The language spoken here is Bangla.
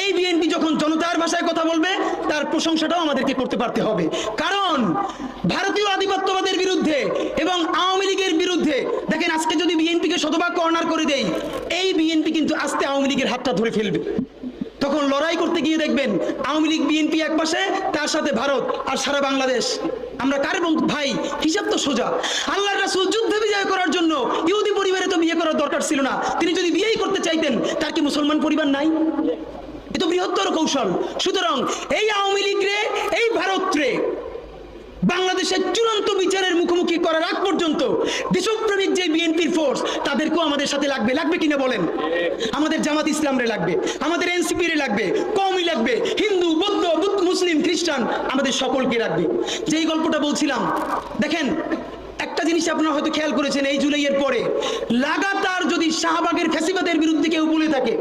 এই বিএনপি যখন জনতার ভাষায় কথা বলবে তার প্রশংসাটাও আমাদেরকে করতে পারতে হবে। কারণ ভারতীয় আধিপত্যবাদের বিরুদ্ধে এবং আওয়ামী লীগের বিরুদ্ধে দেখেন, আজকে যদি বিএনপিকে শতভাগ কর্নার করে দেই, এই বিএনপি কিন্তু আস্তে আওয়ামী লীগের হাতটা ধরে ফেলবে। তখন লড়াই করতে গিয়ে দেখবেন আওয়ামী লীগ বিএনপি এক পাশে, তার সাথে ভারত আর সারা বাংলাদেশ। আমরা কার ভাই? হিসাব তো সোজা। আল্লাহর রাসূল যুদ্ধে বিজয় করার জন্য ইহুদি পরিবারে তো বিয়ে করার দরকার ছিল না। তিনি যদি বিয়েই করতে চাইতেন, তার কি মুসলমান পরিবার নাই? এ তো বৃহত্তর কৌশল। সুতরাং এই আওয়ামী লীগ রে, এই ভারত রে বাংলাদেশের চূড়ান্ত বিচারের মুখোমুখি করার আগ পর্যন্ত দেশপ্রেমিক যে বিএনপির ফোর্স, তাদেরকেও আমাদের সাথে লাগবে। লাগবে কিনা বলেন? আমাদের জামাত ইসলামরে লাগবে, আমাদের এনসিপি রে লাগবে, কওমি লাগবে, হিন্দু, বৌদ্ধ, মুসলিম, খ্রিস্টান, আমাদের সকলকে লাগবে। যেই গল্পটা বলছিলাম, দেখেন একটা জিনিস আপনারা হয়তো খেয়াল করেছেন, এই জুলাইয়ের পরে লাগাতার যদি শাহবাগের ফ্যাসিবাদের বিরুদ্ধে কেউ বলে থাকে,